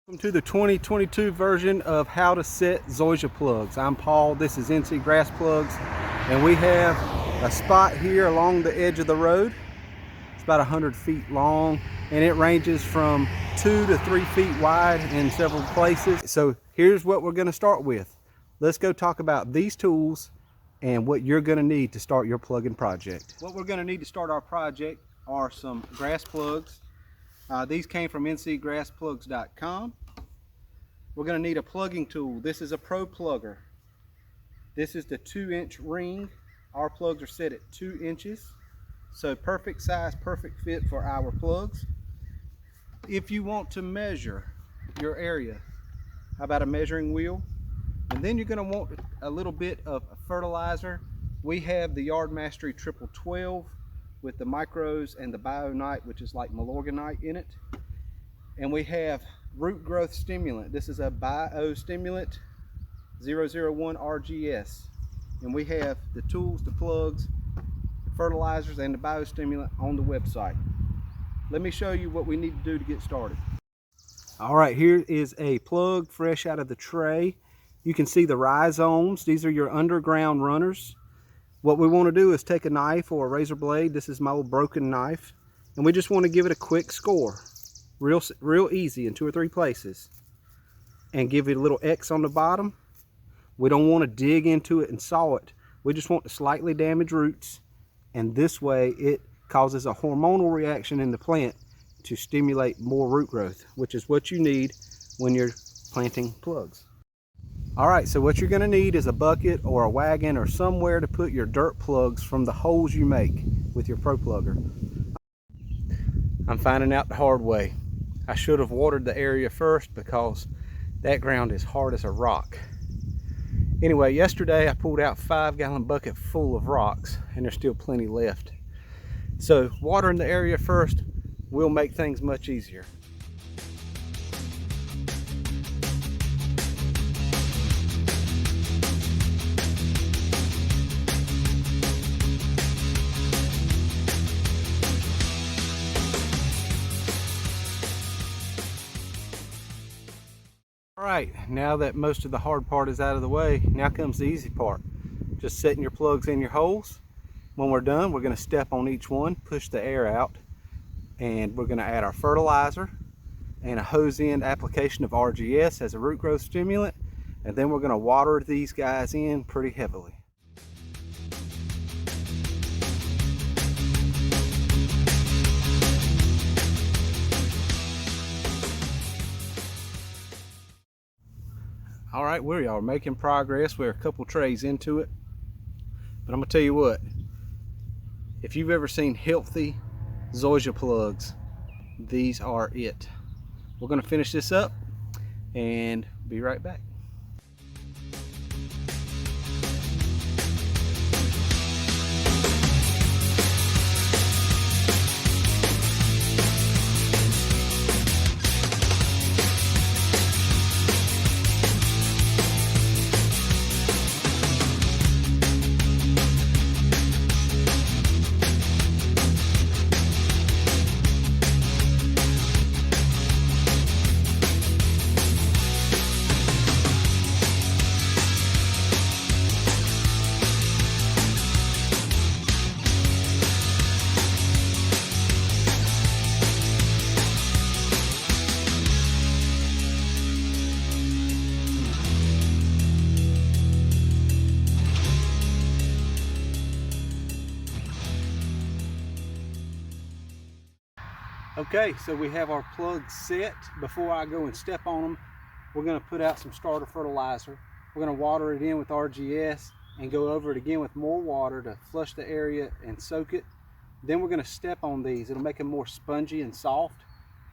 Welcome to the 2022 version of how to set Zoysia plugs. I'm Paul, this is NC Grass Plugs, and we have a spot here along the edge of the road. It's about 100 feet long, and it ranges from 2 to 3 feet wide in several places. So here's what we're going to start with. Let's go talk about these tools and what you're going to need to start your plugging project. What we're going to need to start our project are some grass plugs. These came from ncgrassplugs.com. We're going to need a plugging tool. This is a Proplugger. This is the 2-inch ring. Our plugs are set at 2 inches. So perfect size, perfect fit for our plugs. If you want to measure your area, how about a measuring wheel? And then you're going to want a little bit of fertilizer. We have the Yard Mastery 1212 with the micros and the bionite, which is like malorganite in it. And we have root growth stimulant. This is a biostimulant 001 RGS. And we have the tools, the plugs, the fertilizers, and the biostimulant on the website. Let me show you what we need to do to get started. All right, here is a plug fresh out of the tray. You can see the rhizomes. These are your underground runners. What we want to do is take a knife or a razor blade. This is my old broken knife, and we just want to give it a quick score, real easy in 2 or 3 places, and give it a little X on the bottom. We don't want to dig into it and saw it. We just want to slightly damage roots, and this way it causes a hormonal reaction in the plant to stimulate more root growth, which is what you need when you're planting plugs. All right, so what you're going to need is a bucket or a wagon or somewhere to put your dirt plugs from the holes you make with your Proplugger. I'm finding out the hard way. I should have watered the area first because that ground is hard as a rock. Anyway, yesterday I pulled out 5-gallon bucket full of rocks, and there's still plenty left. So watering the area first will make things much easier. Alright, now that most of the hard part is out of the way, now comes the easy part. Just setting your plugs in your holes. When we're done, we're going to step on each one, push the air out, and we're going to add our fertilizer and a hose end application of RGS as a root growth stimulant, and then we're going to water these guys in pretty heavily. All right, we are making progress. We're a couple trays into it, but I'm gonna tell you what, if you've ever seen healthy Zoysia plugs, these are it. We're gonna finish this up and be right back. Okay, so we have our plugs set. Before I go and step on them, we're going to put out some starter fertilizer. We're going to water it in with RGS and go over it again with more water to flush the area and soak it. Then we're going to step on these. It'll make them more spongy and soft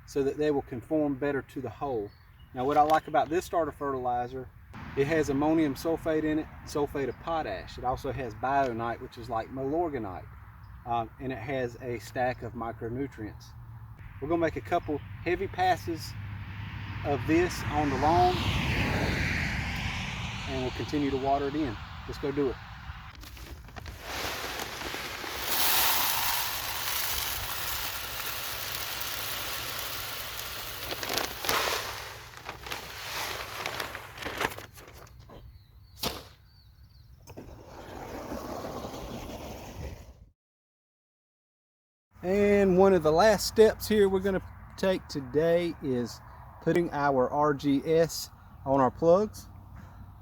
so that they will conform better to the hole. Now what I like about this starter fertilizer, it has ammonium sulfate in it, sulfate of potash. It also has bionite, which is like malorganite, and it has a stack of micronutrients. We're going to make a couple heavy passes of this on the lawn, and we'll continue to water it in. Let's go do it. And one of the last steps here we're going to take today is putting our RGS on our plugs.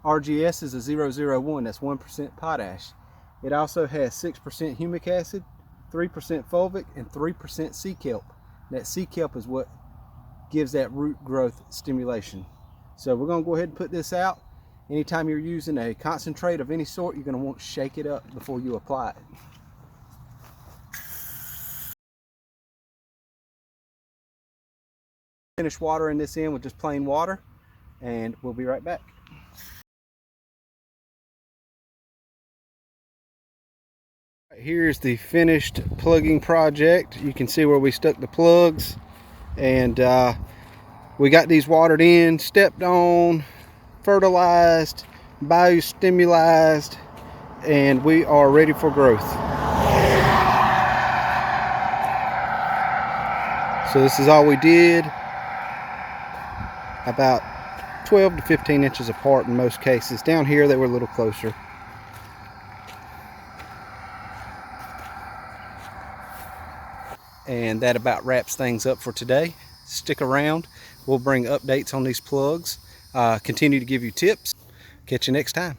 RGS is a 001, that's 1% potash. It also has 6% humic acid, 3% fulvic, and 3% sea kelp. That sea kelp is what gives that root growth stimulation. So we're going to go ahead and put this out. Anytime you're using a concentrate of any sort, you're going to want to shake it up before you apply it. Finish watering this in with just plain water, and we'll be right back. Here's the finished plugging project. You can see where we stuck the plugs, and we got these watered in, stepped on, fertilized, biostimulized, and we are ready for growth. So this is all we did, about 12 to 15 inches apart in most cases. Down here they were a little closer. And that about wraps things up for today. Stick around. We'll bring updates on these plugs, continue to give you tips. Catch you next time.